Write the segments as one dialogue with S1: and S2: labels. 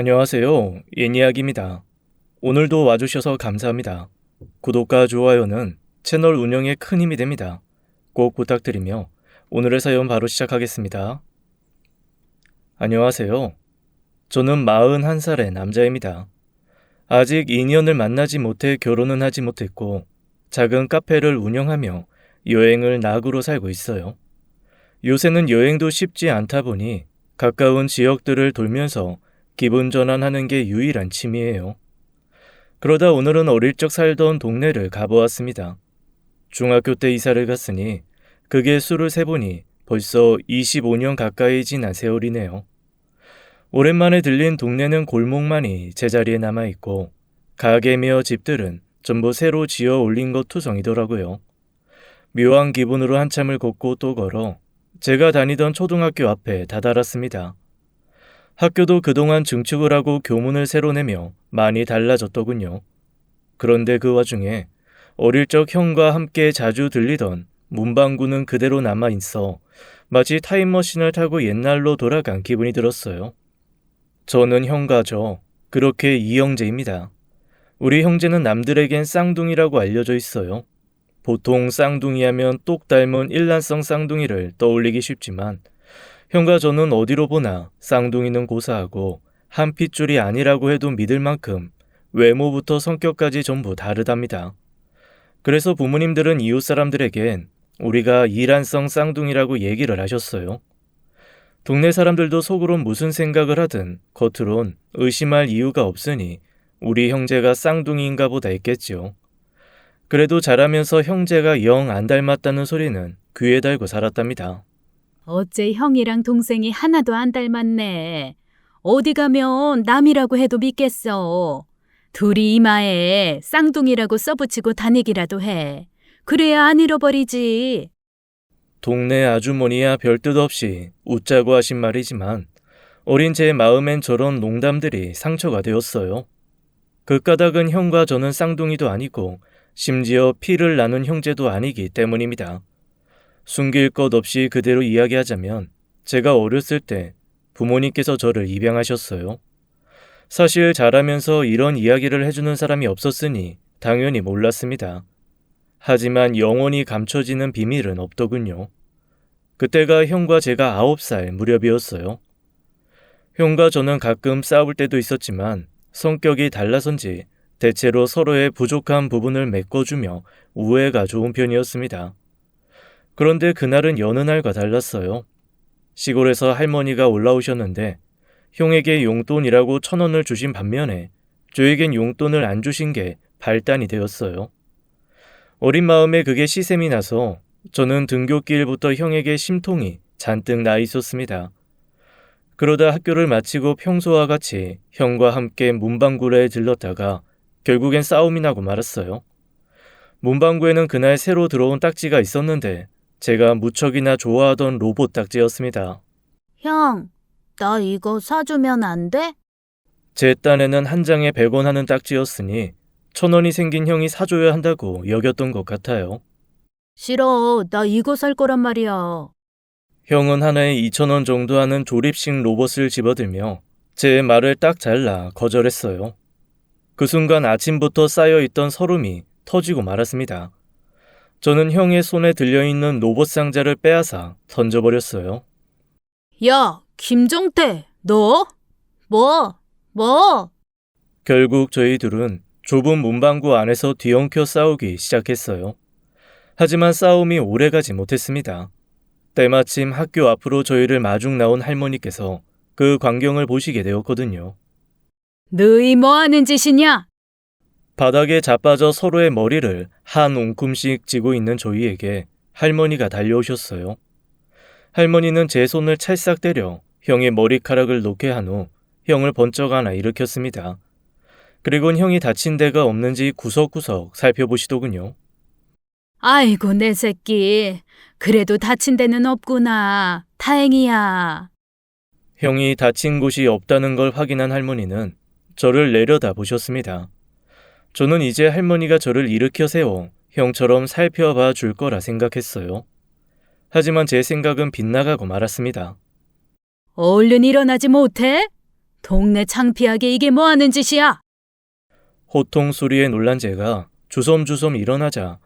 S1: 안녕하세요. 예니악입니다. 오늘도 와주셔서 감사합니다. 구독과 좋아요는 채널 운영에 큰 힘이 됩니다. 꼭 부탁드리며 오늘의 사연 바로 시작하겠습니다. 안녕하세요. 저는 41살의 남자입니다. 아직 인연을 만나지 못해 결혼은 하지 못했고 작은 카페를 운영하며 여행을 낙으로 살고 있어요. 요새는 여행도 쉽지 않다 보니 가까운 지역들을 돌면서 기분 전환하는 게 유일한 취미예요. 그러다 오늘은 어릴 적 살던 동네를 가보았습니다. 중학교 때 이사를 갔으니 그게 수를 세보니 벌써 25년 가까이 지난 세월이네요. 오랜만에 들린 동네는 골목만이 제자리에 남아있고 가게며 집들은 전부 새로 지어 올린 것 투성이더라고요. 묘한 기분으로 한참을 걷고 또 걸어 제가 다니던 초등학교 앞에 다다랐습니다. 학교도 그동안 증축을 하고 교문을 새로 내며 많이 달라졌더군요. 그런데 그 와중에 어릴 적 형과 함께 자주 들리던 문방구는 그대로 남아있어 마치 타임머신을 타고 옛날로 돌아간 기분이 들었어요. 저는 형과 그렇게 이형제입니다. 우리 형제는 남들에겐 쌍둥이라고 알려져 있어요. 보통 쌍둥이 하면 똑 닮은 일란성 쌍둥이를 떠올리기 쉽지만 형과 저는 어디로 보나 쌍둥이는 고사하고 한 핏줄이 아니라고 해도 믿을 만큼 외모부터 성격까지 전부 다르답니다. 그래서 부모님들은 이웃 사람들에겐 우리가 이란성 쌍둥이라고 얘기를 하셨어요. 동네 사람들도 속으론 무슨 생각을 하든 겉으론 의심할 이유가 없으니 우리 형제가 쌍둥이인가 보다 했겠지요. 그래도 자라면서 형제가 영 안 닮았다는 소리는 귀에 달고 살았답니다.
S2: 어째 형이랑 동생이 하나도 안 닮았네. 어디 가면 남이라고 해도 믿겠어. 둘이 이마에 쌍둥이라고 써붙이고 다니기라도 해. 그래야 안 잃어버리지.
S1: 동네 아주머니야 별뜻 없이 웃자고 하신 말이지만 어린 제 마음엔 저런 농담들이 상처가 되었어요. 그 까닭은 형과 저는 쌍둥이도 아니고 심지어 피를 나눈 형제도 아니기 때문입니다. 숨길 것 없이 그대로 이야기하자면 제가 어렸을 때 부모님께서 저를 입양하셨어요. 사실 자라면서 이런 이야기를 해주는 사람이 없었으니 당연히 몰랐습니다. 하지만 영원히 감춰지는 비밀은 없더군요. 그때가 형과 제가 9살 무렵이었어요. 형과 저는 가끔 싸울 때도 있었지만 성격이 달라서인지 대체로 서로의 부족한 부분을 메꿔주며 우애가 좋은 편이었습니다. 그런데 그날은 여느 날과 달랐어요. 시골에서 할머니가 올라오셨는데 형에게 용돈이라고 1,000원을 주신 반면에 저에겐 용돈을 안 주신 게 발단이 되었어요. 어린 마음에 그게 시샘이 나서 저는 등굣길부터 형에게 심통이 잔뜩 나 있었습니다. 그러다 학교를 마치고 평소와 같이 형과 함께 문방구에 들렀다가 결국엔 싸움이 나고 말았어요. 문방구에는 그날 새로 들어온 딱지가 있었는데 제가 무척이나 좋아하던 로봇 딱지였습니다.
S2: 형, 나 이거 사주면 안 돼?
S1: 제 딴에는 한 장에 100원 하는 딱지였으니 1,000원이 생긴 형이 사줘야 한다고 여겼던 것 같아요.
S2: 싫어, 나 이거 살 거란 말이야.
S1: 형은 하나에 2,000원 정도 하는 조립식 로봇을 집어들며 제 말을 딱 잘라 거절했어요. 그 순간 아침부터 쌓여있던 서름이 터지고 말았습니다. 저는 형의 손에 들려있는 로봇 상자를 빼앗아 던져버렸어요.
S2: 야, 김정태, 너? 뭐?
S1: 결국 저희 둘은 좁은 문방구 안에서 뒤엉켜 싸우기 시작했어요. 하지만 싸움이 오래가지 못했습니다. 때마침 학교 앞으로 저희를 마중 나온 할머니께서 그 광경을 보시게 되었거든요.
S2: 너희 뭐 하는 짓이냐?
S1: 바닥에 자빠져 서로의 머리를 한 움큼씩 쥐고 있는 저희에게 할머니가 달려오셨어요. 할머니는 제 손을 찰싹 때려 형의 머리카락을 놓게 한 후 형을 번쩍 하나 일으켰습니다. 그리고는 형이 다친 데가 없는지 구석구석 살펴보시더군요.
S2: 아이고, 내 새끼. 그래도 다친 데는 없구나. 다행이야.
S1: 형이 다친 곳이 없다는 걸 확인한 할머니는 저를 내려다 보셨습니다. 저는 이제 할머니가 저를 일으켜 세워 형처럼 살펴봐 줄 거라 생각했어요. 하지만 제 생각은 빗나가고 말았습니다.
S2: 얼른 일어나지 못해? 동네 창피하게 이게 뭐 하는 짓이야?
S1: 호통 소리에 놀란 제가 주섬주섬 일어나자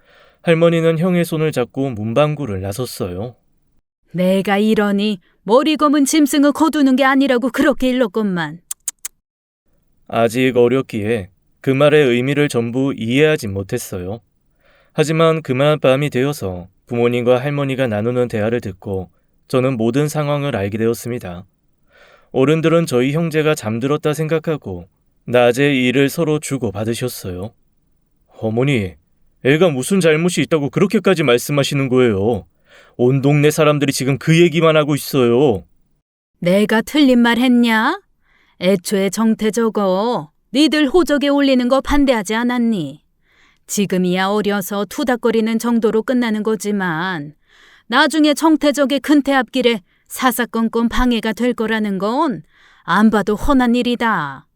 S1: 할머니는 형의 손을 잡고 문방구를 나섰어요.
S2: 내가 이러니 머리 검은 짐승을 거두는 게 아니라고 그렇게 일렀건만.
S1: 아직 어렸기에 그 말의 의미를 전부 이해하지 못했어요. 하지만 그만 밤이 되어서 부모님과 할머니가 나누는 대화를 듣고 저는 모든 상황을 알게 되었습니다. 어른들은 저희 형제가 잠들었다 생각하고 낮에 일을 서로 주고 받으셨어요. 어머니, 애가 무슨 잘못이 있다고 그렇게까지 말씀하시는 거예요? 온 동네 사람들이 지금 그 얘기만 하고 있어요.
S2: 내가 틀린 말 했냐? 애초에 정태 저거 니들 호적에 올리는 거 반대하지 않았니? 지금이야 어려서 투닥거리는 정도로 끝나는 거지만 나중에 정태적의 근태 앞길에 사사건건 방해가 될 거라는 건 안 봐도 훤한 일이다.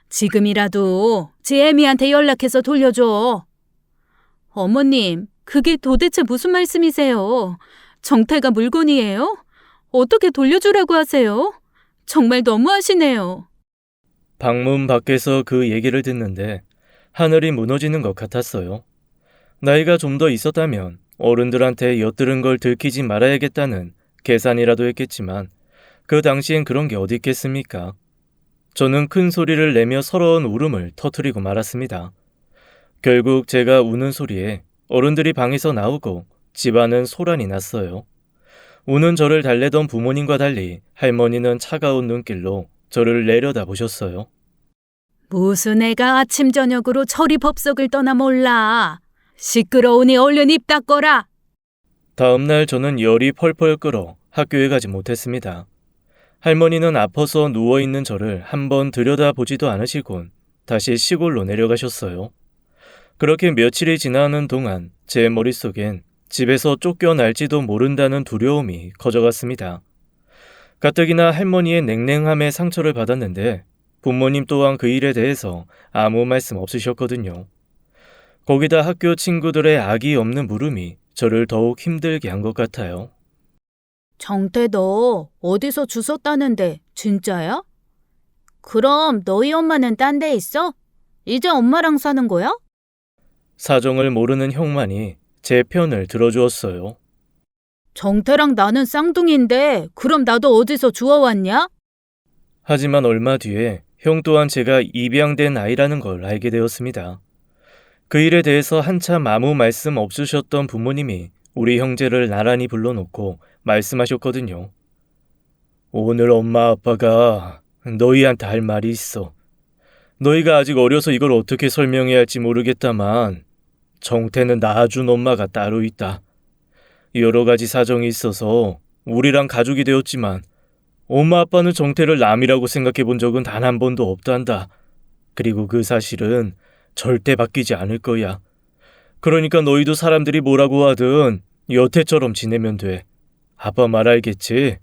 S2: 지금이라도 지 애미한테 연락해서 돌려줘. 어머님, 그게 도대체 무슨 말씀이세요? 정태가 물건이에요? 어떻게 돌려주라고 하세요? 정말 너무하시네요.
S1: 방문 밖에서 그 얘기를 듣는데 하늘이 무너지는 것 같았어요. 나이가 좀 더 있었다면 어른들한테 엿들은 걸 들키지 말아야겠다는 계산이라도 했겠지만 그 당시엔 그런 게 어디 있겠습니까? 저는 큰 소리를 내며 서러운 울음을 터뜨리고 말았습니다. 결국 제가 우는 소리에 어른들이 방에서 나오고 집안은 소란이 났어요. 우는 저를 달래던 부모님과 달리 할머니는 차가운 눈길로 저를 내려다 보셨어요.
S2: 무슨 애가 아침 저녁으로 저리 법석을 떠나 몰라. 시끄러우니 얼른 입 닦거라.
S1: 다음 날 저는 열이 펄펄 끓어 학교에 가지 못했습니다. 할머니는 아파서 누워있는 저를 한번 들여다보지도 않으시곤 다시 시골로 내려가셨어요. 그렇게 며칠이 지나는 동안 제 머릿속엔 집에서 쫓겨날지도 모른다는 두려움이 커져갔습니다. 가뜩이나 할머니의 냉랭함에 상처를 받았는데 부모님 또한 그 일에 대해서 아무 말씀 없으셨거든요. 거기다 학교 친구들의 악이 없는 물음이 저를 더욱 힘들게 한 것 같아요.
S2: 정태 너 어디서 주웠다는데 진짜야? 그럼 너희 엄마는 딴 데 있어? 이제 엄마랑 사는 거야?
S1: 사정을 모르는 형만이 제 편을 들어주었어요.
S2: 정태랑 나는 쌍둥이인데 그럼 나도 어디서 주워왔냐?
S1: 하지만 얼마 뒤에 형 또한 제가 입양된 아이라는 걸 알게 되었습니다. 그 일에 대해서 한참 아무 말씀 없으셨던 부모님이 우리 형제를 나란히 불러놓고 말씀하셨거든요. 오늘 엄마 아빠가 너희한테 할 말이 있어. 너희가 아직 어려서 이걸 어떻게 설명해야 할지 모르겠다만 정태는 낳아준 엄마가 따로 있다. 여러 가지 사정이 있어서 우리랑 가족이 되었지만 엄마 아빠는 정태를 남이라고 생각해 본 적은 단 한 번도 없단다. 그리고 그 사실은 절대 바뀌지 않을 거야. 그러니까 너희도 사람들이 뭐라고 하든 여태처럼 지내면 돼. 아빠 말 알겠지?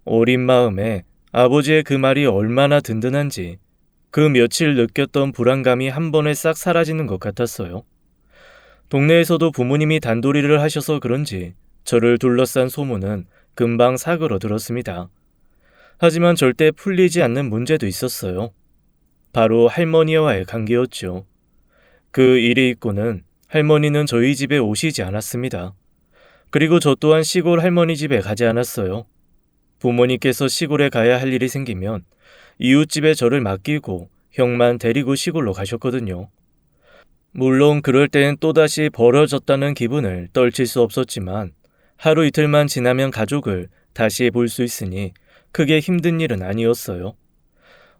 S1: 어린 마음에 아버지의 그 말이 얼마나 든든한지 그 며칠 느꼈던 불안감이 한 번에 싹 사라지는 것 같았어요. 동네에서도 부모님이 단도리를 하셔서 그런지 저를 둘러싼 소문은 금방 사그러들었습니다. 하지만 절대 풀리지 않는 문제도 있었어요. 바로 할머니와의 관계였죠. 그 일이 있고는 할머니는 저희 집에 오시지 않았습니다. 그리고 저 또한 시골 할머니 집에 가지 않았어요. 부모님께서 시골에 가야 할 일이 생기면 이웃집에 저를 맡기고 형만 데리고 시골로 가셨거든요. 물론 그럴 땐 또다시 버려졌다는 기분을 떨칠 수 없었지만 하루 이틀만 지나면 가족을 다시 볼 수 있으니 크게 힘든 일은 아니었어요.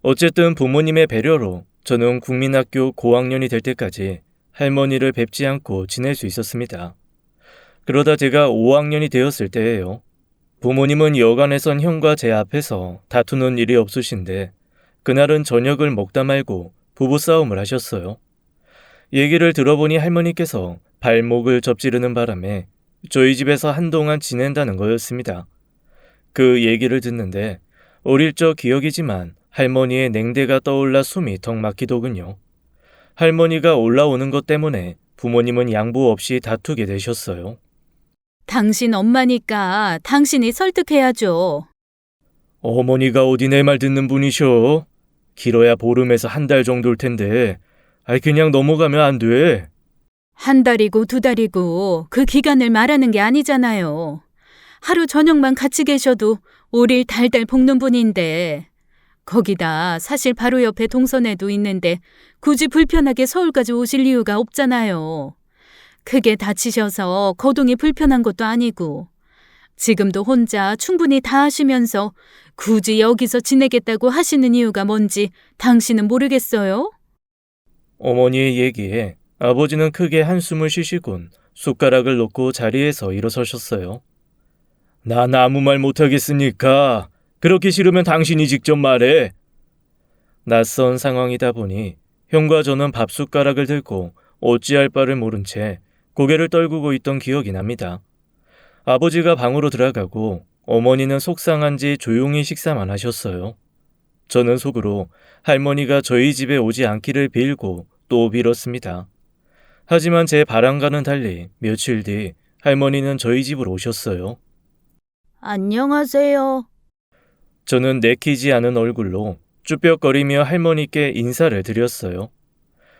S1: 어쨌든 부모님의 배려로 저는 국민학교 고학년이 될 때까지 할머니를 뵙지 않고 지낼 수 있었습니다. 그러다 제가 5학년이 되었을 때예요. 부모님은 여간에선 형과 제 앞에서 다투는 일이 없으신데 그날은 저녁을 먹다 말고 부부싸움을 하셨어요. 얘기를 들어보니 할머니께서 발목을 접지르는 바람에 저희 집에서 한동안 지낸다는 거였습니다. 그 얘기를 듣는데 어릴 적 기억이지만 할머니의 냉대가 떠올라 숨이 턱 막히더군요. 할머니가 올라오는 것 때문에 부모님은 양보 없이 다투게 되셨어요.
S2: 당신 엄마니까 당신이 설득해야죠.
S1: 어머니가 어디 내 말 듣는 분이셔? 길어야 보름에서 한 달 정도일 텐데, 그냥 넘어가면 안 돼.
S2: 한 달이고 두 달이고 그 기간을 말하는 게 아니잖아요. 하루 저녁만 같이 계셔도 오릴 달달 볶는 분인데 거기다 사실 바로 옆에 동선에도 있는데 굳이 불편하게 서울까지 오실 이유가 없잖아요. 크게 다치셔서 거동이 불편한 것도 아니고 지금도 혼자 충분히 다 하시면서 굳이 여기서 지내겠다고 하시는 이유가 뭔지 당신은 모르겠어요?
S1: 어머니의 얘기에 아버지는 크게 한숨을 쉬시곤 숟가락을 놓고 자리에서 일어서셨어요. 난 아무 말 못하겠으니까 그렇게 싫으면 당신이 직접 말해. 낯선 상황이다 보니 형과 저는 밥 숟가락을 들고 어찌할 바를 모른 채 고개를 떨구고 있던 기억이 납니다. 아버지가 방으로 들어가고 어머니는 속상한지 조용히 식사만 하셨어요. 저는 속으로 할머니가 저희 집에 오지 않기를 빌고 또 빌었습니다. 하지만 제 바람과는 달리 며칠 뒤 할머니는 저희 집으로 오셨어요.
S2: 안녕하세요.
S1: 저는 내키지 않은 얼굴로 쭈뼛거리며 할머니께 인사를 드렸어요.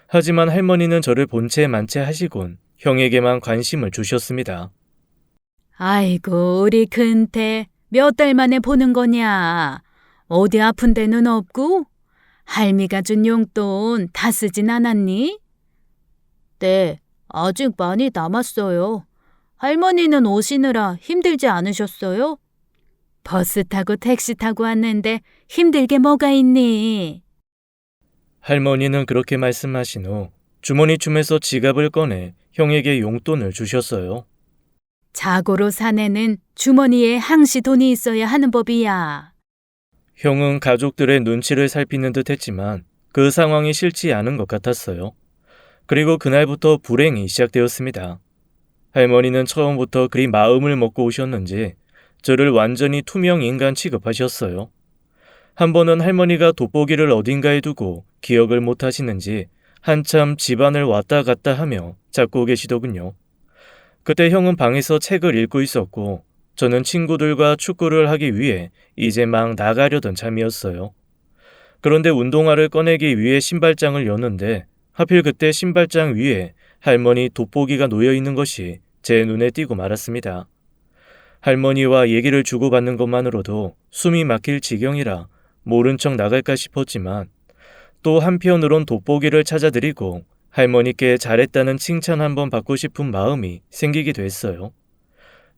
S1: 하지만 할머니는 저를 본체 만체 하시곤 형에게만 관심을 주셨습니다.
S2: 아이고, 우리 큰태 몇 달 만에 보는 거냐? 어디 아픈 데는 없고? 할미가 준 용돈 다 쓰진 않았니? 네, 아직 많이 남았어요. 할머니는 오시느라 힘들지 않으셨어요? 버스 타고 택시 타고 왔는데 힘들게 뭐가 있니?
S1: 할머니는 그렇게 말씀하신 후 주머니춤에서 지갑을 꺼내 형에게 용돈을 주셨어요.
S2: 자고로 사내는 주머니에 항시 돈이 있어야 하는 법이야.
S1: 형은 가족들의 눈치를 살피는 듯 했지만 그 상황이 싫지 않은 것 같았어요. 그리고 그날부터 불행이 시작되었습니다. 할머니는 처음부터 그리 마음을 먹고 오셨는지 저를 완전히 투명 인간 취급하셨어요. 한 번은 할머니가 돋보기를 어딘가에 두고 기억을 못 하시는지 한참 집안을 왔다 갔다 하며 잡고 계시더군요. 그때 형은 방에서 책을 읽고 있었고 저는 친구들과 축구를 하기 위해 이제 막 나가려던 참이었어요. 그런데 운동화를 꺼내기 위해 신발장을 여는데 하필 그때 신발장 위에 할머니 돋보기가 놓여 있는 것이 제 눈에 띄고 말았습니다. 할머니와 얘기를 주고받는 것만으로도 숨이 막힐 지경이라 모른 척 나갈까 싶었지만 또 한편으론 돋보기를 찾아드리고 할머니께 잘했다는 칭찬 한번 받고 싶은 마음이 생기기도 했어요.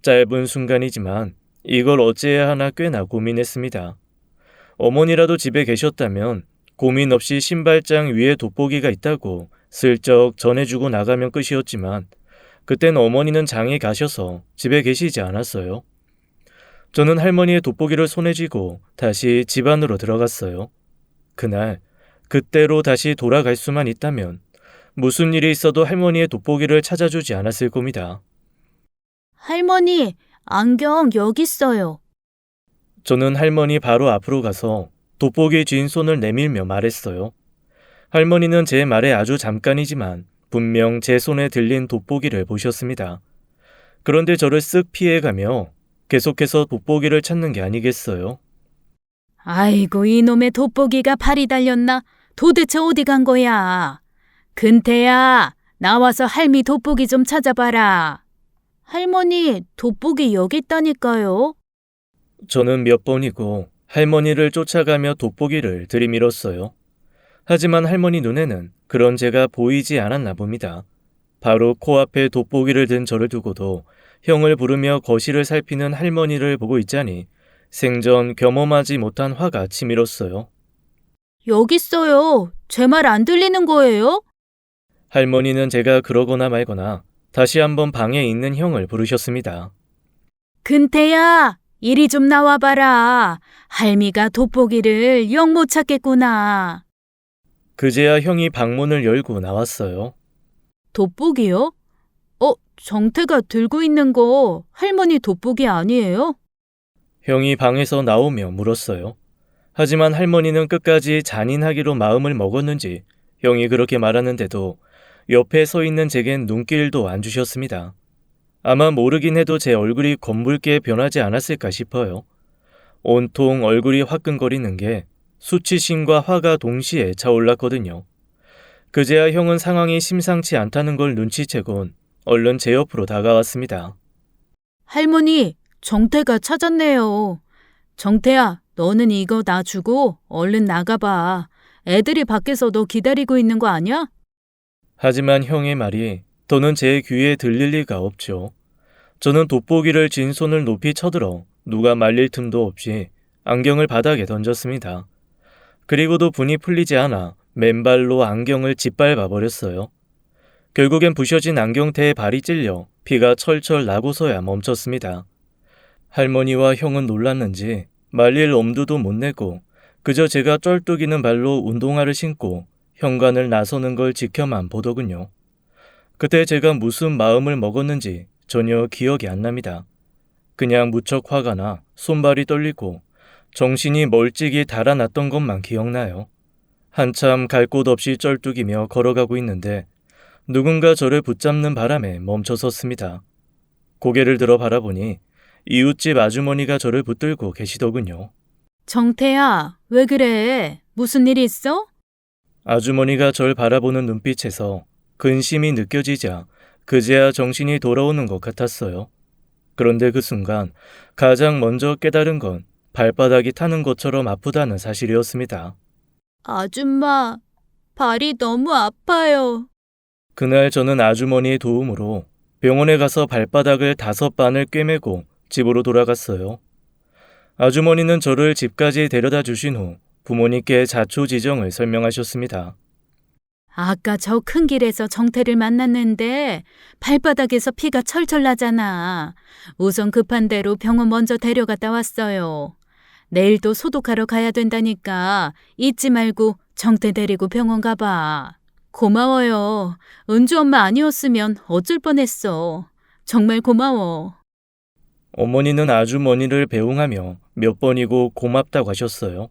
S1: 짧은 순간이지만 이걸 어찌해야 하나 꽤나 고민했습니다. 어머니라도 집에 계셨다면 고민 없이 신발장 위에 돋보기가 있다고 슬쩍 전해주고 나가면 끝이었지만 그땐 어머니는 장에 가셔서 집에 계시지 않았어요. 저는 할머니의 돋보기를 손에 쥐고 다시 집 안으로 들어갔어요. 그날 그때로 다시 돌아갈 수만 있다면 무슨 일이 있어도 할머니의 돋보기를 찾아주지 않았을 겁니다.
S2: 할머니, 안경 여기 있어요.
S1: 저는 할머니 바로 앞으로 가서 돋보기 쥔 손을 내밀며 말했어요. 할머니는 제 말에 아주 잠깐이지만 분명 제 손에 들린 돋보기를 보셨습니다. 그런데 저를 쓱 피해가며 계속해서 돋보기를 찾는 게 아니겠어요?
S2: 아이고, 이놈의 돋보기가 발이 달렸나? 도대체 어디 간 거야? 근태야, 나와서 할미 돋보기 좀 찾아봐라. 할머니, 돋보기 여기 있다니까요.
S1: 저는 몇 번이고 할머니를 쫓아가며 돋보기를 들이밀었어요. 하지만 할머니 눈에는 그런 제가 보이지 않았나 봅니다. 바로 코앞에 돋보기를 든 저를 두고도 형을 부르며 거실을 살피는 할머니를 보고 있자니 생전 경험하지 못한 화가 치밀었어요.
S2: 여기 있어요. 제 말 안 들리는 거예요?
S1: 할머니는 제가 그러거나 말거나 다시 한번 방에 있는 형을 부르셨습니다.
S2: 근태야, 이리 좀 나와봐라. 할미가 돋보기를 영 못 찾겠구나.
S1: 그제야 형이 방문을 열고 나왔어요.
S2: 돋보기요? 정태가 들고 있는 거 할머니 돋보기 아니에요?
S1: 형이 방에서 나오며 물었어요. 하지만 할머니는 끝까지 잔인하기로 마음을 먹었는지 형이 그렇게 말하는데도 옆에 서 있는 제겐 눈길도 안 주셨습니다. 아마 모르긴 해도 제 얼굴이 검붉게 변하지 않았을까 싶어요. 온통 얼굴이 화끈거리는 게 수치심과 화가 동시에 차올랐거든요. 그제야 형은 상황이 심상치 않다는 걸 눈치채곤 얼른 제 옆으로 다가왔습니다.
S2: 할머니, 정태가 찾았네요. 정태야, 너는 이거 나 주고 얼른 나가봐. 애들이 밖에서 너 기다리고 있는 거 아니야?
S1: 하지만 형의 말이 더는 제 귀에 들릴 리가 없죠. 저는 돋보기를 쥔 손을 높이 쳐들어 누가 말릴 틈도 없이 안경을 바닥에 던졌습니다. 그리고도 분이 풀리지 않아 맨발로 안경을 짓밟아 버렸어요. 결국엔 부셔진 안경테에 발이 찔려 피가 철철 나고서야 멈췄습니다. 할머니와 형은 놀랐는지 말릴 엄두도 못 내고 그저 제가 쩔뚝이는 발로 운동화를 신고 현관을 나서는 걸 지켜만 보더군요. 그때 제가 무슨 마음을 먹었는지 전혀 기억이 안 납니다. 그냥 무척 화가 나 손발이 떨리고 정신이 멀찍이 달아났던 것만 기억나요. 한참 갈 곳 없이 쩔뚝이며 걸어가고 있는데 누군가 저를 붙잡는 바람에 멈춰섰습니다. 고개를 들어 바라보니 이웃집 아주머니가 저를 붙들고 계시더군요.
S2: 정태야, 왜 그래? 무슨 일 있어?
S1: 아주머니가 절 바라보는 눈빛에서 근심이 느껴지자 그제야 정신이 돌아오는 것 같았어요. 그런데 그 순간 가장 먼저 깨달은 건 발바닥이 타는 것처럼 아프다는 사실이었습니다.
S2: 아줌마, 발이 너무 아파요.
S1: 그날 저는 아주머니의 도움으로 병원에 가서 발바닥을 5반을 꿰매고 집으로 돌아갔어요. 아주머니는 저를 집까지 데려다 주신 후 부모님께 자초지정을 설명하셨습니다.
S2: 아까 저 큰 길에서 정태를 만났는데 발바닥에서 피가 철철 나잖아. 우선 급한 대로 병원 먼저 데려갔다 왔어요. 내일 또 소독하러 가야 된다니까 잊지 말고 정태 데리고 병원 가봐. 고마워요. 은주 엄마 아니었으면 어쩔 뻔했어. 정말 고마워.
S1: 어머니는 아주머니를 배웅하며 몇 번이고 고맙다고 하셨어요.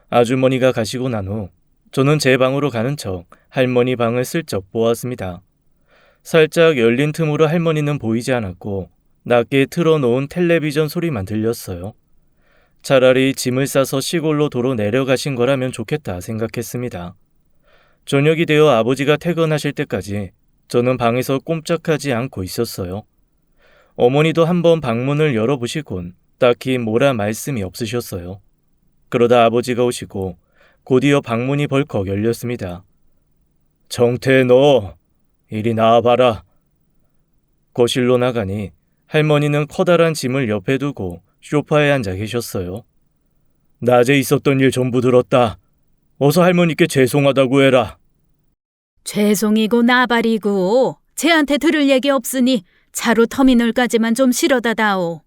S1: 아주머니가 가시고 난 후 저는 제 방으로 가는 척 할머니 방을 슬쩍 보았습니다. 살짝 열린 틈으로 할머니는 보이지 않았고 낮게 틀어놓은 텔레비전 소리만 들렸어요. 차라리 짐을 싸서 시골로 도로 내려가신 거라면 좋겠다 생각했습니다. 저녁이 되어 아버지가 퇴근하실 때까지 저는 방에서 꼼짝하지 않고 있었어요. 어머니도 한번 방문을 열어보시곤 딱히 뭐라 말씀이 없으셨어요. 그러다 아버지가 오시고 곧이어 방문이 벌컥 열렸습니다. 정태 너 이리 나와봐라. 거실로 나가니 할머니는 커다란 짐을 옆에 두고 소파에 앉아 계셨어요. 낮에 있었던 일 전부 들었다. 어서 할머니께 죄송하다고 해라.
S2: 죄송이고 나발이고 쟤한테 들을 얘기 없으니 차로 터미널까지만 좀 실어다 다오.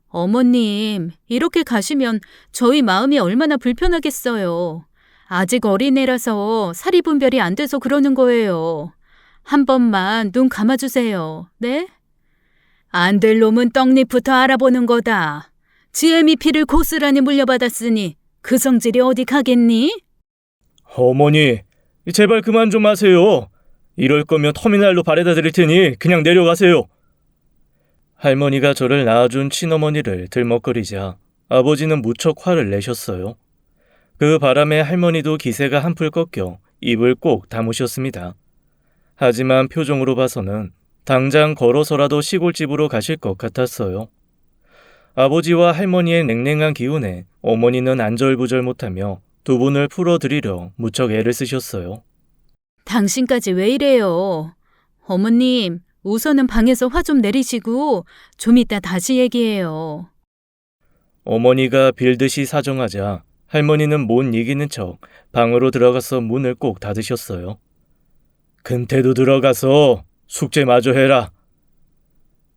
S2: 어머님, 이렇게 가시면 저희 마음이 얼마나 불편하겠어요. 아직 어린애라서 사리 분별이 안 돼서 그러는 거예요. 한 번만 눈 감아주세요. 네? 안 될 놈은 떡잎부터 알아보는 거다. 지혜미 피를 고스란히 물려받았으니 그 성질이 어디 가겠니?
S1: 어머니, 제발 그만 좀 하세요. 이럴 거면 터미널로 바래다 드릴 테니 그냥 내려가세요. 할머니가 저를 낳아준 친어머니를 들먹거리자 아버지는 무척 화를 내셨어요. 그 바람에 할머니도 기세가 한풀 꺾여 입을 꼭 다무셨습니다. 하지만 표정으로 봐서는 당장 걸어서라도 시골집으로 가실 것 같았어요. 아버지와 할머니의 냉랭한 기운에 어머니는 안절부절 못하며 두 분을 풀어드리려 무척 애를 쓰셨어요.
S2: 당신까지 왜 이래요? 어머님, 우선은 방에서 화 좀 내리시고 좀 이따 다시 얘기해요.
S1: 어머니가 빌듯이 사정하자 할머니는 못 이기는 척 방으로 들어가서 문을 꼭 닫으셨어요. 금태도 들어가서 숙제 마저 해라.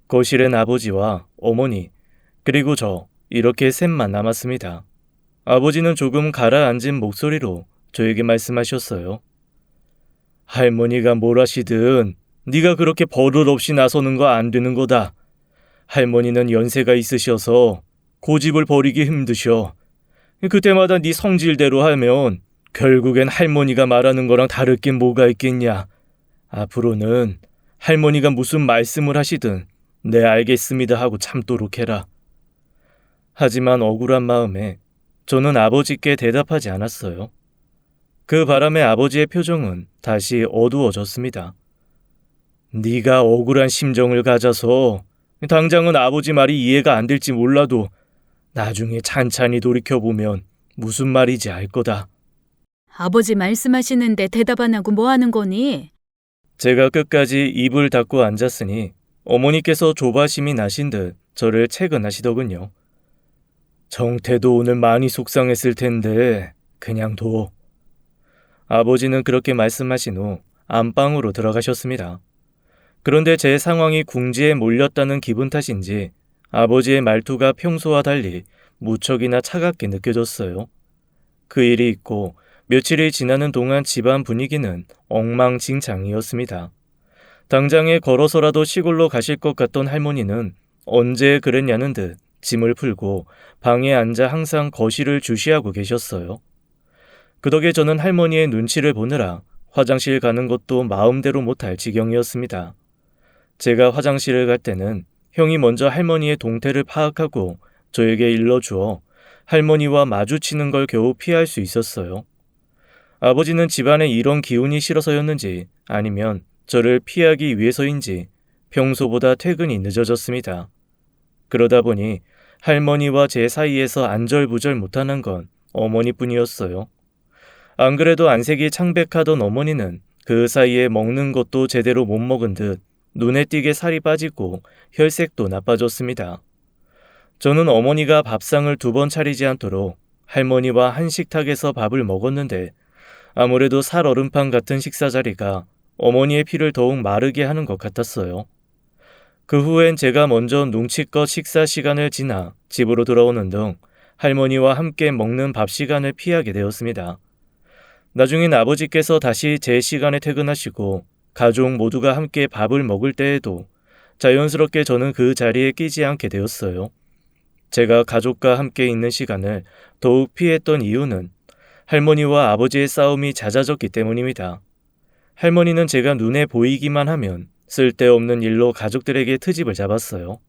S1: 거실엔 아버지와 어머니 그리고 저 이렇게 셋만 남았습니다. 아버지는 조금 가라앉은 목소리로 저에게 말씀하셨어요. 할머니가 뭘 하시든 네가 그렇게 버릇없이 나서는 거 안 되는 거다. 할머니는 연세가 있으셔서 고집을 버리기 힘드셔. 그때마다 네 성질대로 하면 결국엔 할머니가 말하는 거랑 다를 게 뭐가 있겠냐. 앞으로는 할머니가 무슨 말씀을 하시든 네 알겠습니다 하고 참도록 해라. 하지만 억울한 마음에 저는 아버지께 대답하지 않았어요. 그 바람에 아버지의 표정은 다시 어두워졌습니다. 네가 억울한 심정을 가져서 당장은 아버지 말이 이해가 안 될지 몰라도 나중에 찬찬히 돌이켜보면 무슨 말인지 알 거다.
S2: 아버지 말씀하시는데 대답 안 하고 뭐 하는 거니?
S1: 제가 끝까지 입을 닫고 앉았으니 어머니께서 조바심이 나신 듯 저를 채근하시더군요. 정태도 오늘 많이 속상했을 텐데 그냥 둬. 아버지는 그렇게 말씀하신 후 안방으로 들어가셨습니다. 그런데 제 상황이 궁지에 몰렸다는 기분 탓인지 아버지의 말투가 평소와 달리 무척이나 차갑게 느껴졌어요. 그 일이 있고 며칠이 지나는 동안 집안 분위기는 엉망진창이었습니다. 당장에 걸어서라도 시골로 가실 것 같던 할머니는 언제 그랬냐는 듯 짐을 풀고 방에 앉아 항상 거실을 주시하고 계셨어요. 그 덕에 저는 할머니의 눈치를 보느라 화장실 가는 것도 마음대로 못할 지경이었습니다. 제가 화장실을 갈 때는 형이 먼저 할머니의 동태를 파악하고 저에게 일러주어 할머니와 마주치는 걸 겨우 피할 수 있었어요. 아버지는 집안에 이런 기운이 싫어서였는지 아니면 저를 피하기 위해서인지 평소보다 퇴근이 늦어졌습니다. 그러다 보니 할머니와 제 사이에서 안절부절 못하는 건 어머니뿐이었어요. 안 그래도 안색이 창백하던 어머니는 그 사이에 먹는 것도 제대로 못 먹은 듯 눈에 띄게 살이 빠지고 혈색도 나빠졌습니다. 저는 어머니가 밥상을 2번 차리지 않도록 할머니와 한 식탁에서 밥을 먹었는데 아무래도 살얼음판 같은 식사 자리가 어머니의 피를 더욱 마르게 하는 것 같았어요. 그 후엔 제가 먼저 눈치껏 식사 시간을 지나 집으로 돌아오는 등 할머니와 함께 먹는 밥 시간을 피하게 되었습니다. 나중엔 아버지께서 다시 제 시간에 퇴근하시고 가족 모두가 함께 밥을 먹을 때에도 자연스럽게 저는 그 자리에 끼지 않게 되었어요. 제가 가족과 함께 있는 시간을 더욱 피했던 이유는 할머니와 아버지의 싸움이 잦아졌기 때문입니다. 할머니는 제가 눈에 보이기만 하면 쓸데없는 일로 가족들에게 트집을 잡았어요.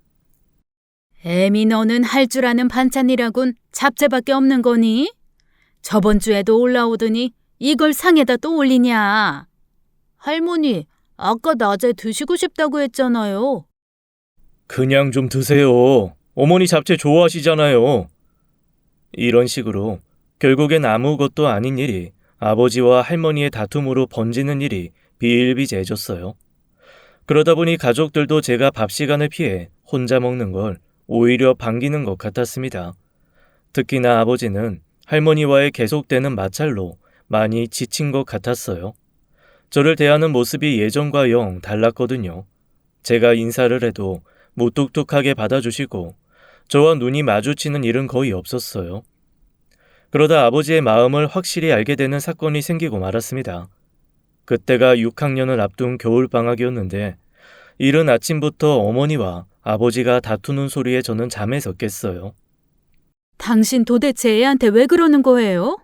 S2: 애미 너는 할 줄 아는 반찬이라곤 잡채밖에 없는 거니? 저번 주에도 올라오더니 이걸 상에다 또 올리냐? 할머니, 아까 낮에 드시고 싶다고 했잖아요.
S1: 그냥 좀 드세요. 어머니 잡채 좋아하시잖아요. 이런 식으로 결국엔 아무것도 아닌 일이 아버지와 할머니의 다툼으로 번지는 일이 비일비재해졌어요. 그러다 보니 가족들도 제가 밥 시간을 피해 혼자 먹는 걸 오히려 반기는 것 같았습니다. 특히나 아버지는 할머니와의 계속되는 마찰로 많이 지친 것 같았어요. 저를 대하는 모습이 예전과 영 달랐거든요. 제가 인사를 해도 무뚝뚝하게 받아주시고 저와 눈이 마주치는 일은 거의 없었어요. 그러다 아버지의 마음을 확실히 알게 되는 사건이 생기고 말았습니다. 그때가 6학년을 앞둔 겨울방학이었는데 이른 아침부터 어머니와 아버지가 다투는 소리에 저는 잠에서 깼어요.
S2: 당신 도대체 애한테 왜 그러는 거예요?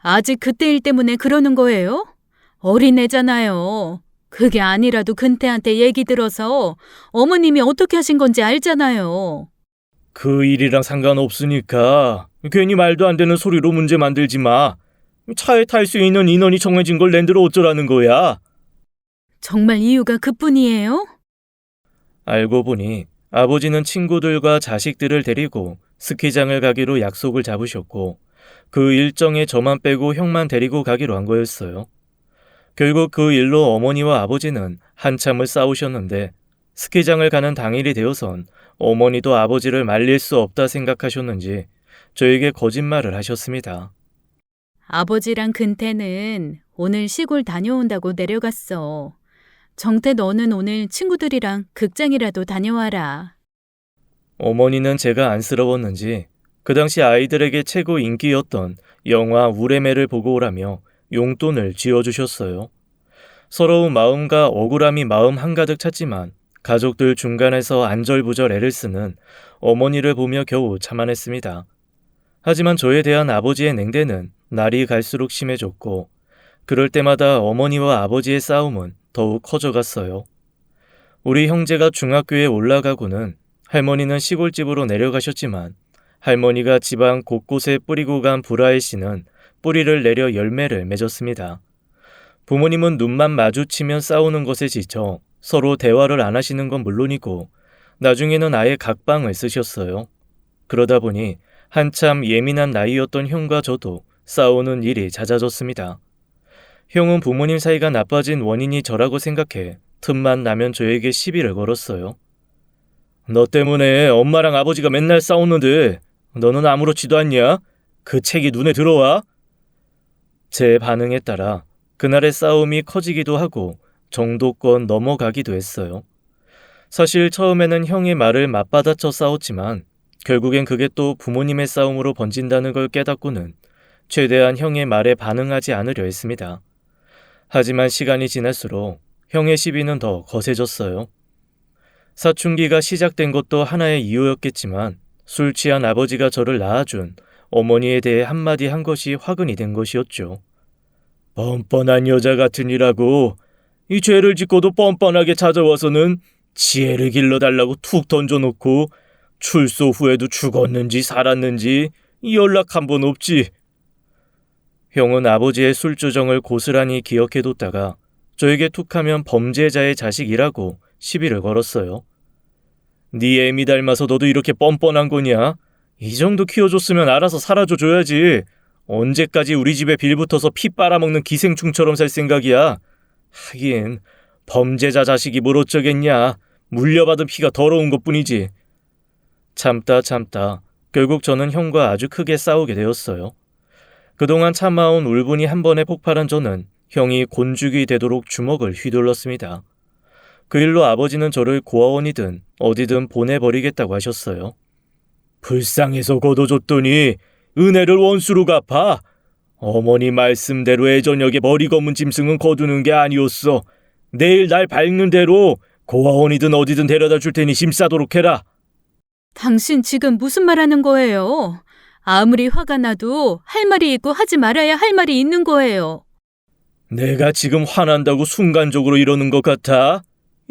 S2: 아직 그때 일 때문에 그러는 거예요? 어린애잖아요. 그게 아니라도 근태한테 얘기 들어서 어머님이 어떻게 하신 건지 알잖아요.
S1: 그 일이랑 상관없으니까 괜히 말도 안 되는 소리로 문제 만들지 마. 차에 탈 수 있는 인원이 정해진 걸 랜드로 어쩌라는 거야.
S2: 정말 이유가 그뿐이에요?
S1: 알고 보니 아버지는 친구들과 자식들을 데리고 스키장을 가기로 약속을 잡으셨고 그 일정에 저만 빼고 형만 데리고 가기로 한 거였어요. 결국 그 일로 어머니와 아버지는 한참을 싸우셨는데 스키장을 가는 당일이 되어선 어머니도 아버지를 말릴 수 없다 생각하셨는지 저에게 거짓말을 하셨습니다.
S2: 아버지랑 근태는 오늘 시골 다녀온다고 내려갔어. 정태 너는 오늘 친구들이랑 극장이라도 다녀와라.
S1: 어머니는 제가 안쓰러웠는지 그 당시 아이들에게 최고 인기였던 영화 우레메를 보고 오라며 용돈을 쥐어주셨어요. 서러운 마음과 억울함이 마음 한가득 찼지만 가족들 중간에서 안절부절 애를 쓰는 어머니를 보며 겨우 참아냈습니다. 하지만 저에 대한 아버지의 냉대는 날이 갈수록 심해졌고 그럴 때마다 어머니와 아버지의 싸움은 더욱 커져갔어요. 우리 형제가 중학교에 올라가고는 할머니는 시골집으로 내려가셨지만 할머니가 집안 곳곳에 뿌리고 간 브라의 씨는 뿌리를 내려 열매를 맺었습니다. 부모님은 눈만 마주치면 싸우는 것에 지쳐 서로 대화를 안 하시는 건 물론이고 나중에는 아예 각방을 쓰셨어요. 그러다 보니 한참 예민한 나이였던 형과 저도 싸우는 일이 잦아졌습니다. 형은 부모님 사이가 나빠진 원인이 저라고 생각해 틈만 나면 저에게 시비를 걸었어요. 너 때문에 엄마랑 아버지가 맨날 싸우는데 너는 아무렇지도 않냐? 그 책이 눈에 들어와? 제 반응에 따라 그날의 싸움이 커지기도 하고 정도권 넘어가기도 했어요. 사실 처음에는 형의 말을 맞받아쳐 싸웠지만 결국엔 그게 또 부모님의 싸움으로 번진다는 걸 깨닫고는 최대한 형의 말에 반응하지 않으려 했습니다. 하지만 시간이 지날수록 형의 시비는 더 거세졌어요. 사춘기가 시작된 것도 하나의 이유였겠지만 술 취한 아버지가 저를 낳아준 어머니에 대해 한마디 한 것이 화근이 된 것이었죠. 뻔뻔한 여자 같으니라고 이 죄를 짓고도 뻔뻔하게 찾아와서는 지혜를 길러달라고 툭 던져놓고 출소 후에도 죽었는지 살았는지 연락 한 번 없지. 형은 아버지의 술주정을 고스란히 기억해뒀다가 저에게 툭하면 범죄자의 자식이라고 시비를 걸었어요. 네 애미 닮아서 너도 이렇게 뻔뻔한 거냐? 이 정도 키워줬으면 알아서 살아줘야지. 언제까지 우리 집에 빌붙어서 피 빨아먹는 기생충처럼 살 생각이야? 하긴 범죄자 자식이 뭘 어쩌겠냐. 물려받은 피가 더러운 것뿐이지. 참다 결국 저는 형과 아주 크게 싸우게 되었어요. 그동안 참아온 울분이 한 번에 폭발한 저는 형이 곤죽이 되도록 주먹을 휘둘렀습니다. 그 일로 아버지는 저를 고아원이든 어디든 보내버리겠다고 하셨어요. 불쌍해서 거둬줬더니 은혜를 원수로 갚아. 어머니 말씀대로 애저녁에 머리 검은 짐승은 거두는 게 아니었어. 내일 날 밝는 대로 고아원이든 어디든 데려다 줄 테니 짐 싸도록 해라.
S2: 당신 지금 무슨 말 하는 거예요? 아무리 화가 나도 할 말이 있고 하지 말아야 할 말이 있는 거예요.
S1: 내가 지금 화난다고 순간적으로 이러는 것 같아?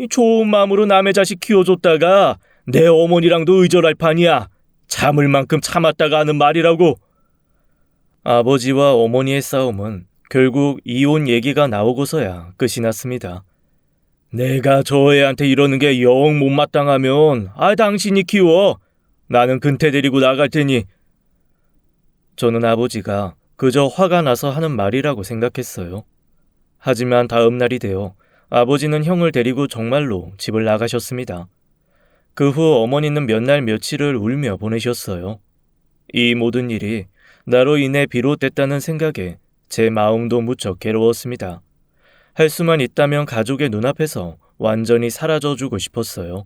S1: 좋은 마음으로 남의 자식 키워줬다가 내 어머니랑도 의절할 판이야. 참을 만큼 참았다가 하는 말이라고. 아버지와 어머니의 싸움은 결국 이혼 얘기가 나오고서야 끝이 났습니다. 내가 저 애한테 이러는 게 영 못마땅하면 당신이 키워. 나는 근태 데리고 나갈 테니. 저는 아버지가 그저 화가 나서 하는 말이라고 생각했어요. 하지만 다음 날이 되어 아버지는 형을 데리고 정말로 집을 나가셨습니다. 그 후 어머니는 몇 날 며칠을 울며 보내셨어요. 이 모든 일이 나로 인해 비롯됐다는 생각에 제 마음도 무척 괴로웠습니다. 할 수만 있다면 가족의 눈앞에서 완전히 사라져주고 싶었어요.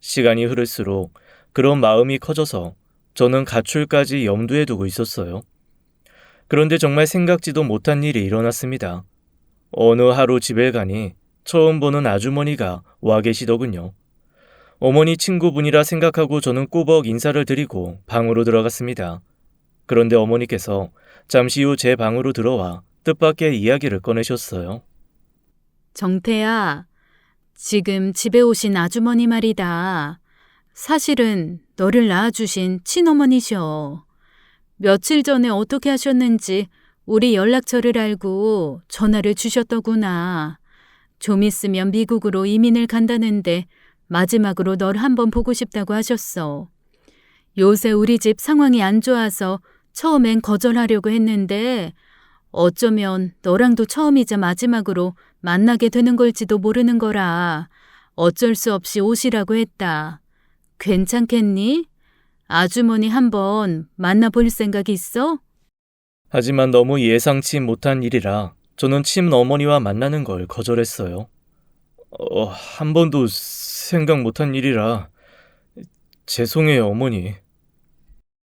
S1: 시간이 흐를수록 그런 마음이 커져서 저는 가출까지 염두에 두고 있었어요. 그런데 정말 생각지도 못한 일이 일어났습니다. 어느 하루 집에 가니 처음 보는 아주머니가 와 계시더군요. 어머니 친구분이라 생각하고 저는 꾸벅 인사를 드리고 방으로 들어갔습니다. 그런데 어머니께서 잠시 후 제 방으로 들어와 뜻밖의 이야기를 꺼내셨어요.
S2: 정태야, 지금 집에 오신 아주머니 말이다. 사실은 너를 낳아주신 친어머니셔. 며칠 전에 어떻게 하셨는지 우리 연락처를 알고 전화를 주셨더구나. 좀 있으면 미국으로 이민을 간다는데 마지막으로 널 한번 보고 싶다고 하셨어. 요새 우리 집 상황이 안 좋아서 처음엔 거절하려고 했는데 어쩌면 너랑도 처음이자 마지막으로 만나게 되는 걸지도 모르는 거라 어쩔 수 없이 오시라고 했다. 괜찮겠니? 아주머니 한번 만나볼 생각 있어?
S1: 하지만 너무 예상치 못한 일이라 저는 친어머니와 만나는 걸 거절했어요. 한 번도 생각 못한 일이라 죄송해요, 어머니.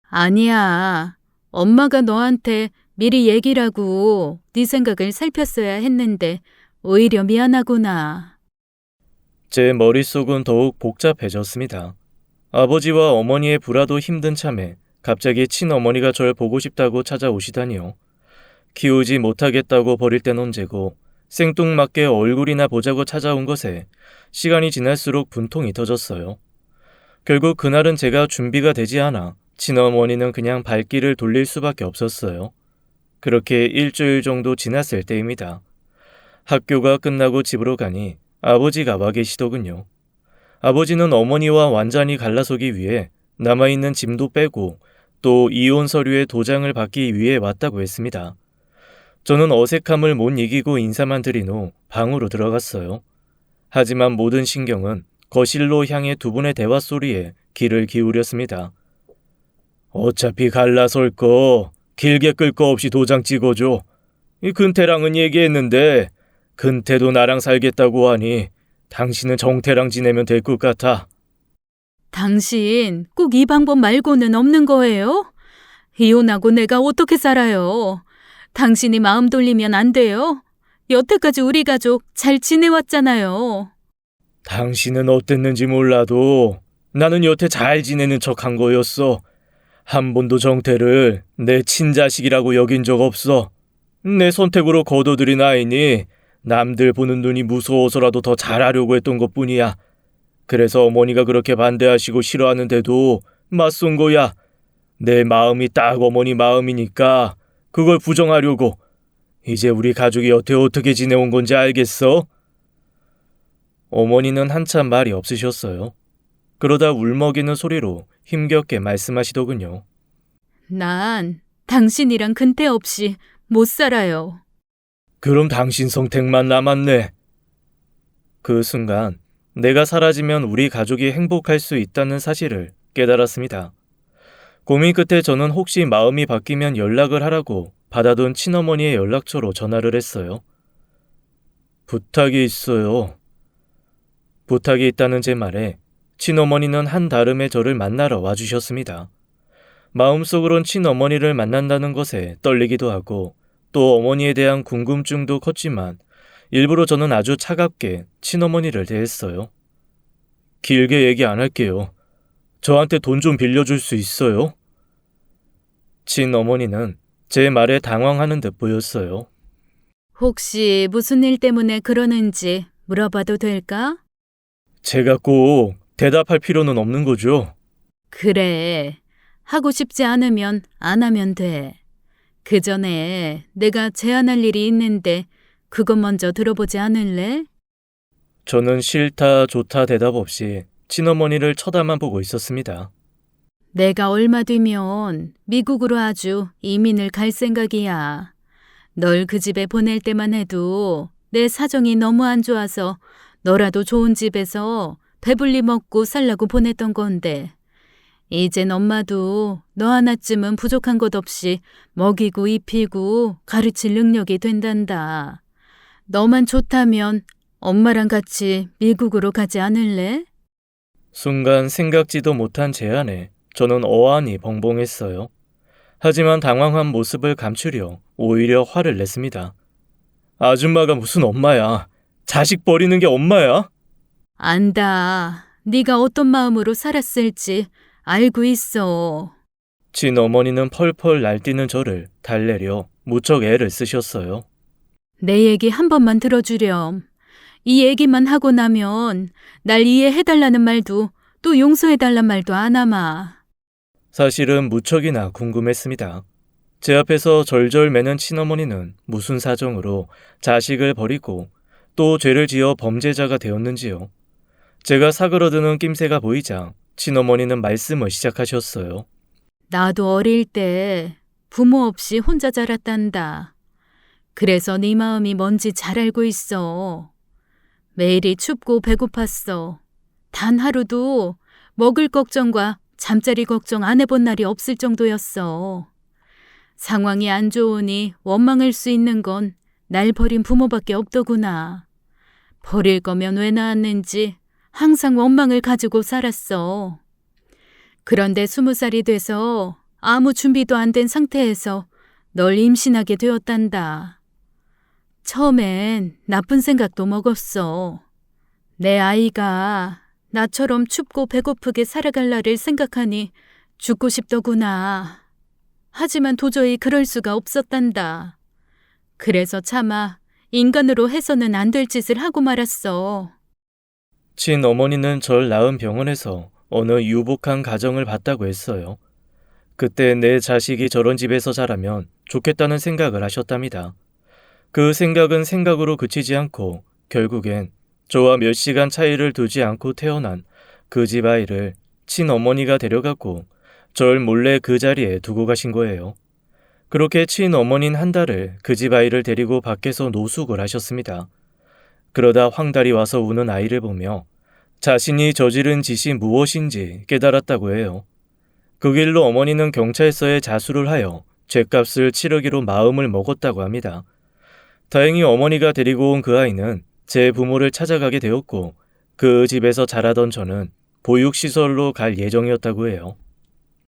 S2: 아니야. 엄마가 너한테 미리 얘기라고 네 생각을 살폈어야 했는데 오히려 미안하구나.
S1: 제 머릿속은 더욱 복잡해졌습니다. 아버지와 어머니의 불화도 힘든 참에 갑자기 친어머니가 절 보고 싶다고 찾아오시다니요. 키우지 못하겠다고 버릴 땐 언제고 생뚱맞게 얼굴이나 보자고 찾아온 것에 시간이 지날수록 분통이 터졌어요. 결국 그날은 제가 준비가 되지 않아 친어머니는 그냥 발길을 돌릴 수밖에 없었어요. 그렇게 일주일 정도 지났을 때입니다. 학교가 끝나고 집으로 가니 아버지가 와 계시더군요. 아버지는 어머니와 완전히 갈라서기 위해 남아있는 짐도 빼고 또 이혼 서류의 도장을 받기 위해 왔다고 했습니다. 저는 어색함을 못 이기고 인사만 드린 후 방으로 들어갔어요. 하지만 모든 신경은 거실로 향해 두 분의 대화 소리에 귀를 기울였습니다. 어차피 갈라설 거 길게 끌 거 없이 도장 찍어줘. 이 근태랑은 얘기했는데 근태도 나랑 살겠다고 하니 당신은 정태랑 지내면 될 것 같아.
S2: 당신 꼭 이 방법 말고는 없는 거예요? 이혼하고 내가 어떻게 살아요? 당신이 마음 돌리면 안 돼요? 여태까지 우리 가족 잘 지내왔잖아요.
S1: 당신은 어땠는지 몰라도 나는 여태 잘 지내는 척한 거였어. 한 번도 정태를 내 친자식이라고 여긴 적 없어. 내 선택으로 거둬들인 아이니 남들 보는 눈이 무서워서라도 더 잘하려고 했던 것뿐이야. 그래서 어머니가 그렇게 반대하시고 싫어하는데도 맞선 거야. 내 마음이 딱 어머니 마음이니까 그걸 부정하려고. 이제 우리 가족이 여태 어떻게 지내온 건지 알겠어? 어머니는 한참 말이 없으셨어요. 그러다 울먹이는 소리로 힘겹게 말씀하시더군요.
S2: 난 당신이랑 근태 없이 못 살아요.
S1: 그럼 당신 선택만 남았네. 그 순간 내가 사라지면 우리 가족이 행복할 수 있다는 사실을 깨달았습니다. 고민 끝에 저는 혹시 마음이 바뀌면 연락을 하라고 받아둔 친어머니의 연락처로 전화를 했어요. 부탁이 있어요. 부탁이 있다는 제 말에 친어머니는 한달음에 저를 만나러 와주셨습니다. 마음속으론 친어머니를 만난다는 것에 떨리기도 하고 또 어머니에 대한 궁금증도 컸지만 일부러 저는 아주 차갑게 친어머니를 대했어요. 길게 얘기 안 할게요. 저한테 돈 좀 빌려줄 수 있어요? 친어머니는 제 말에 당황하는 듯 보였어요.
S2: 혹시 무슨 일 때문에 그러는지 물어봐도 될까?
S1: 제가 꼭 대답할 필요는 없는 거죠?
S2: 그래. 하고 싶지 않으면 안 하면 돼. 그 전에 내가 제안할 일이 있는데 그것 먼저 들어보지 않을래?
S1: 저는 싫다 좋다 대답 없이 친어머니를 쳐다만 보고 있었습니다.
S2: 내가 얼마 뒤면 미국으로 아주 이민을 갈 생각이야. 널 그 집에 보낼 때만 해도 내 사정이 너무 안 좋아서 너라도 좋은 집에서 배불리 먹고 살라고 보냈던 건데 이젠 엄마도 너 하나쯤은 부족한 것 없이 먹이고 입히고 가르칠 능력이 된단다. 너만 좋다면 엄마랑 같이 미국으로 가지 않을래?
S1: 순간 생각지도 못한 제안에 저는 어안이 벙벙했어요. 하지만 당황한 모습을 감추려 오히려 화를 냈습니다. 아줌마가 무슨 엄마야. 자식 버리는 게 엄마야?
S2: 안다. 네가 어떤 마음으로 살았을지 알고 있어.
S1: 친어머니는 펄펄 날뛰는 저를 달래려 무척 애를 쓰셨어요.
S2: 내 얘기 한 번만 들어주렴. 이 얘기만 하고 나면 날 이해해달라는 말도 또 용서해달란 말도 안 하마.
S1: 사실은 무척이나 궁금했습니다. 제 앞에서 절절 매는 친어머니는 무슨 사정으로 자식을 버리고 또 죄를 지어 범죄자가 되었는지요. 제가 사그러드는 낌새가 보이자 친어머니는 말씀을 시작하셨어요.
S2: 나도 어릴 때 부모 없이 혼자 자랐단다. 그래서 네 마음이 뭔지 잘 알고 있어. 매일이 춥고 배고팠어. 단 하루도 먹을 걱정과 잠자리 걱정 안 해본 날이 없을 정도였어. 상황이 안 좋으니 원망할 수 있는 건 날 버린 부모밖에 없더구나. 버릴 거면 왜 낳았는지 항상 원망을 가지고 살았어. 그런데 20살이 돼서 아무 준비도 안 된 상태에서 널 임신하게 되었단다. 처음엔 나쁜 생각도 먹었어. 내 아이가 나처럼 춥고 배고프게 살아갈 날을 생각하니 죽고 싶더구나. 하지만 도저히 그럴 수가 없었단다. 그래서 차마 인간으로 해서는 안 될 짓을 하고 말았어.
S1: 친어머니는 절 낳은 병원에서 어느 유복한 가정을 봤다고 했어요. 그때 내 자식이 저런 집에서 자라면 좋겠다는 생각을 하셨답니다. 그 생각은 생각으로 그치지 않고 결국엔 저와 몇 시간 차이를 두지 않고 태어난 그 집 아이를 친어머니가 데려갔고 절 몰래 그 자리에 두고 가신 거예요. 그렇게 친어머니는 한 달을 그 집 아이를 데리고 밖에서 노숙을 하셨습니다. 그러다 황달이 와서 우는 아이를 보며 자신이 저지른 짓이 무엇인지 깨달았다고 해요. 그 길로 어머니는 경찰서에 자수를 하여 죗값을 치르기로 마음을 먹었다고 합니다. 다행히 어머니가 데리고 온 그 아이는 제 부모를 찾아가게 되었고 그 집에서 자라던 저는 보육시설로 갈 예정이었다고 해요.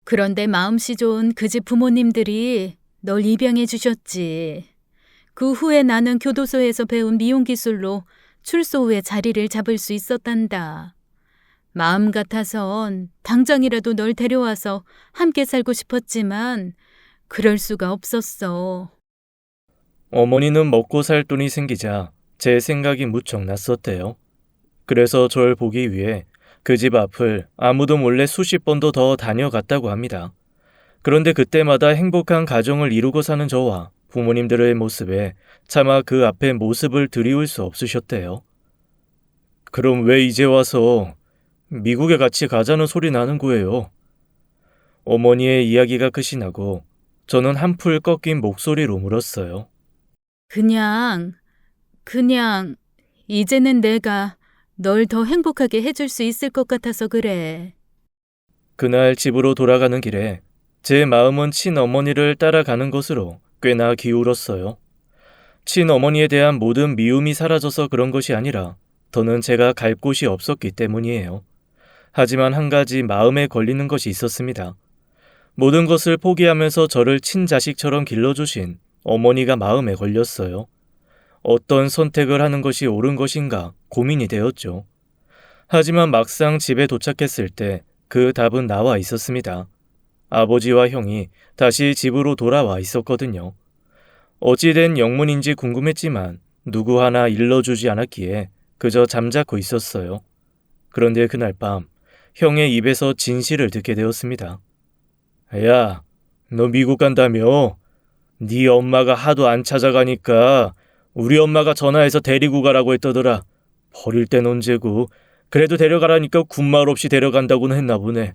S2: 그런데 마음씨 좋은 그 집 부모님들이 널 입양해 주셨지. 그 후에 나는 교도소에서 배운 미용 기술로 출소 후에 자리를 잡을 수 있었단다. 마음 같아선 당장이라도 널 데려와서 함께 살고 싶었지만 그럴 수가 없었어.
S1: 어머니는 먹고 살 돈이 생기자 제 생각이 무척 났었대요. 그래서 절 보기 위해 그 집 앞을 아무도 몰래 수십 번도 더 다녀갔다고 합니다. 그런데 그때마다 행복한 가정을 이루고 사는 저와 부모님들의 모습에 차마 그 앞에 모습을 드리울 수 없으셨대요. 그럼 왜 이제 와서 미국에 같이 가자는 소리 나는 거예요? 어머니의 이야기가 끝이 나고 저는 한풀 꺾인 목소리로 물었어요.
S2: 그냥 이제는 내가 널 더 행복하게 해줄 수 있을 것 같아서 그래.
S1: 그날 집으로 돌아가는 길에 제 마음은 친어머니를 따라가는 것으로 꽤나 기울었어요. 친어머니에 대한 모든 미움이 사라져서 그런 것이 아니라 더는 제가 갈 곳이 없었기 때문이에요. 하지만 한 가지 마음에 걸리는 것이 있었습니다. 모든 것을 포기하면서 저를 친자식처럼 길러주신 어머니가 마음에 걸렸어요. 어떤 선택을 하는 것이 옳은 것인가 고민이 되었죠. 하지만 막상 집에 도착했을 때 그 답은 나와 있었습니다. 아버지와 형이 다시 집으로 돌아와 있었거든요. 어찌된 영문인지 궁금했지만 누구 하나 일러주지 않았기에 그저 잠자코 있었어요. 그런데 그날 밤 형의 입에서 진실을 듣게 되었습니다. 야, 너 미국 간다며? 네 엄마가 하도 안 찾아가니까 우리 엄마가 전화해서 데리고 가라고 했더더라. 버릴 땐 언제고 그래도 데려가라니까 군말 없이 데려간다고는 했나 보네.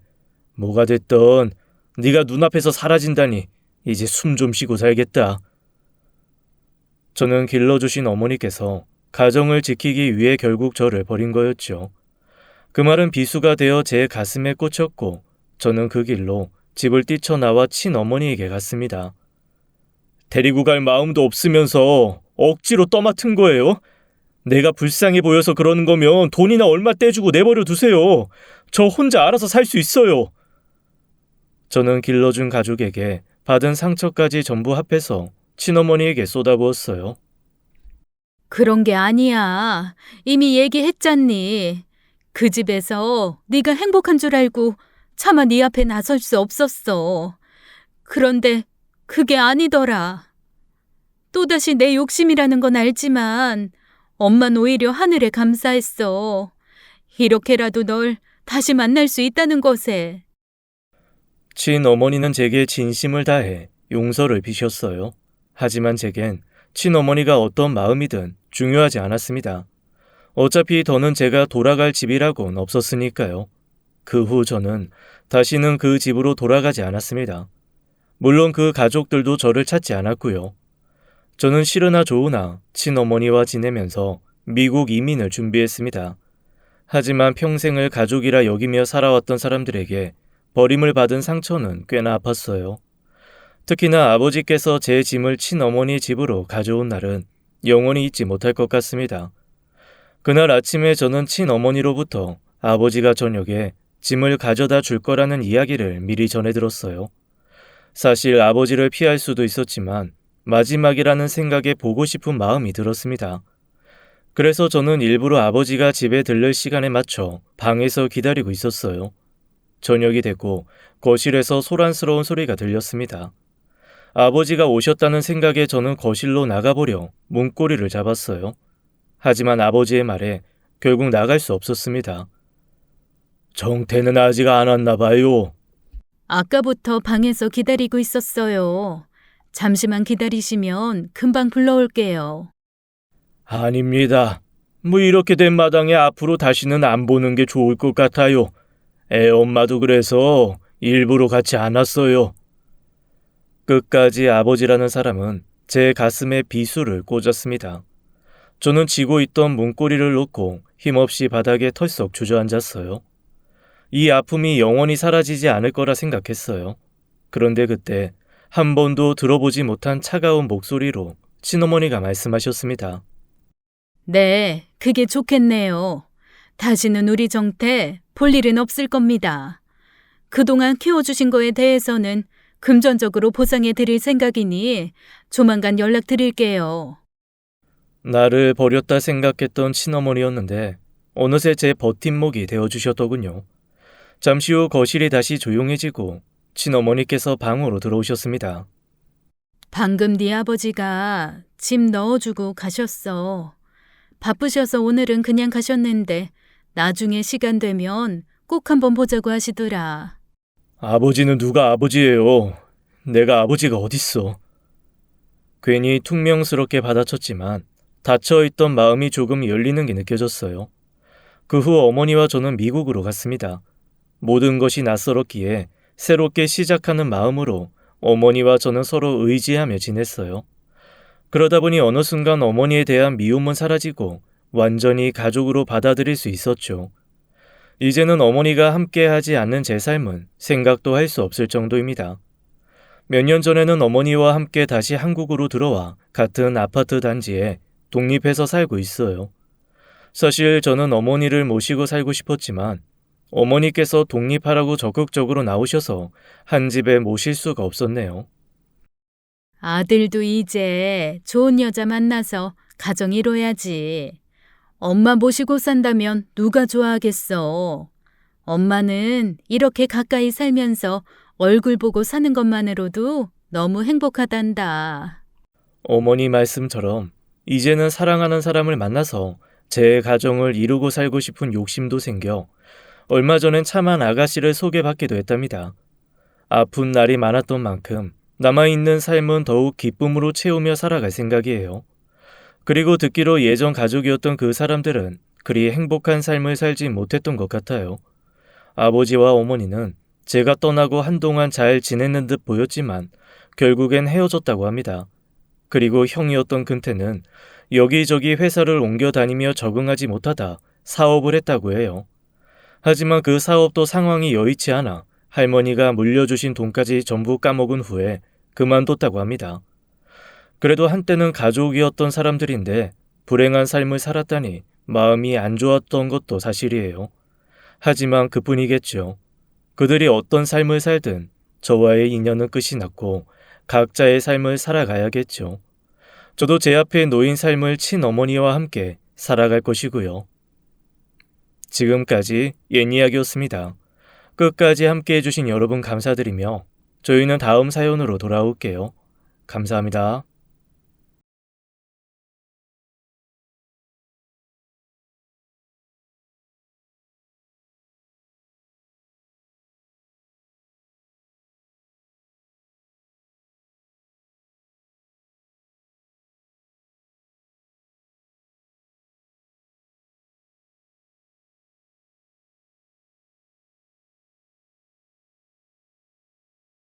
S1: 뭐가 됐던 네가 눈앞에서 사라진다니 이제 숨 좀 쉬고 살겠다. 저는 길러주신 어머니께서 가정을 지키기 위해 결국 저를 버린 거였죠. 그 말은 비수가 되어 제 가슴에 꽂혔고 저는 그 길로 집을 뛰쳐나와 친어머니에게 갔습니다. 데리고 갈 마음도 없으면서 억지로 떠맡은 거예요? 내가 불쌍해 보여서 그러는 거면 돈이나 얼마 떼주고 내버려 두세요. 저 혼자 알아서 살 수 있어요. 저는 길러준 가족에게 받은 상처까지 전부 합해서 친어머니에게 쏟아부었어요.
S2: 그런 게 아니야. 이미 얘기했잖니. 그 집에서 네가 행복한 줄 알고 차마 네 앞에 나설 수 없었어. 그런데 그게 아니더라. 또다시 내 욕심이라는 건 알지만 엄만 오히려 하늘에 감사했어. 이렇게라도 널 다시 만날 수 있다는 것에.
S1: 친어머니는 제게 진심을 다해 용서를 비셨어요. 하지만 제겐 친어머니가 어떤 마음이든 중요하지 않았습니다. 어차피 더는 제가 돌아갈 집이라곤 없었으니까요. 그 후 저는 다시는 그 집으로 돌아가지 않았습니다. 물론 그 가족들도 저를 찾지 않았고요. 저는 싫으나 좋으나 친어머니와 지내면서 미국 이민을 준비했습니다. 하지만 평생을 가족이라 여기며 살아왔던 사람들에게 버림을 받은 상처는 꽤나 아팠어요. 특히나 아버지께서 제 짐을 친어머니 집으로 가져온 날은 영원히 잊지 못할 것 같습니다. 그날 아침에 저는 친어머니로부터 아버지가 저녁에 짐을 가져다 줄 거라는 이야기를 미리 전해 들었어요. 사실 아버지를 피할 수도 있었지만 마지막이라는 생각에 보고 싶은 마음이 들었습니다. 그래서 저는 일부러 아버지가 집에 들를 시간에 맞춰 방에서 기다리고 있었어요. 저녁이 됐고 거실에서 소란스러운 소리가 들렸습니다. 아버지가 오셨다는 생각에 저는 거실로 나가보려 문고리를 잡았어요. 하지만 아버지의 말에 결국 나갈 수 없었습니다. 정태는 아직 안 왔나 봐요.
S2: 아까부터 방에서 기다리고 있었어요. 잠시만 기다리시면 금방 불러올게요.
S1: 아닙니다. 뭐 이렇게 된 마당에 앞으로 다시는 안 보는 게 좋을 것 같아요. 애 엄마도 그래서 일부러 같이 안 왔어요. 끝까지 아버지라는 사람은 제 가슴에 비수를 꽂았습니다. 저는 쥐고 있던 문고리를 놓고 힘없이 바닥에 털썩 주저앉았어요. 이 아픔이 영원히 사라지지 않을 거라 생각했어요. 그런데 그때 한 번도 들어보지 못한 차가운 목소리로 친어머니가 말씀하셨습니다.
S2: 네, 그게 좋겠네요. 다시는 우리 정태 볼 일은 없을 겁니다. 그동안 키워주신 거에 대해서는 금전적으로 보상해 드릴 생각이니 조만간 연락드릴게요.
S1: 나를 버렸다 생각했던 친어머니였는데 어느새 제 버팀목이 되어주셨더군요. 잠시 후 거실이 다시 조용해지고 친어머니께서 방으로 들어오셨습니다.
S2: 방금 네 아버지가 집 넣어주고 가셨어. 바쁘셔서 오늘은 그냥 가셨는데 나중에 시간 되면 꼭 한번 보자고 하시더라.
S1: 아버지는 누가 아버지예요? 내가 아버지가 어딨어? 괜히 퉁명스럽게 받아쳤지만 닫혀있던 마음이 조금 열리는 게 느껴졌어요. 그 후 어머니와 저는 미국으로 갔습니다. 모든 것이 낯설었기에 새롭게 시작하는 마음으로 어머니와 저는 서로 의지하며 지냈어요. 그러다 보니 어느 순간 어머니에 대한 미움은 사라지고 완전히 가족으로 받아들일 수 있었죠. 이제는 어머니가 함께하지 않는 제 삶은 생각도 할 수 없을 정도입니다. 몇 년 전에는 어머니와 함께 다시 한국으로 들어와 같은 아파트 단지에 독립해서 살고 있어요. 사실 저는 어머니를 모시고 살고 싶었지만 어머니께서 독립하라고 적극적으로 나오셔서 한 집에 모실 수가 없었네요.
S2: 아들도 이제 좋은 여자 만나서 가정 이뤄야지. 엄마 모시고 산다면 누가 좋아하겠어. 엄마는 이렇게 가까이 살면서 얼굴 보고 사는 것만으로도 너무 행복하단다.
S1: 어머니 말씀처럼 이제는 사랑하는 사람을 만나서 제 가정을 이루고 살고 싶은 욕심도 생겨 얼마 전엔 참한 아가씨를 소개받기도 했답니다. 아픈 날이 많았던 만큼 남아있는 삶은 더욱 기쁨으로 채우며 살아갈 생각이에요. 그리고 듣기로 예전 가족이었던 그 사람들은 그리 행복한 삶을 살지 못했던 것 같아요. 아버지와 어머니는 제가 떠나고 한동안 잘 지냈는 듯 보였지만 결국엔 헤어졌다고 합니다. 그리고 형이었던 근태는 여기저기 회사를 옮겨 다니며 적응하지 못하다 사업을 했다고 해요. 하지만 그 사업도 상황이 여의치 않아 할머니가 물려주신 돈까지 전부 까먹은 후에 그만뒀다고 합니다. 그래도 한때는 가족이었던 사람들인데 불행한 삶을 살았다니 마음이 안 좋았던 것도 사실이에요. 하지만 그뿐이겠죠. 그들이 어떤 삶을 살든 저와의 인연은 끝이 났고 각자의 삶을 살아가야겠죠. 저도 제 앞에 놓인 삶을 친어머니와 함께 살아갈 것이고요. 지금까지 옛 이야기였습니다. 끝까지 함께 해주신 여러분 감사드리며 저희는 다음 사연으로 돌아올게요. 감사합니다.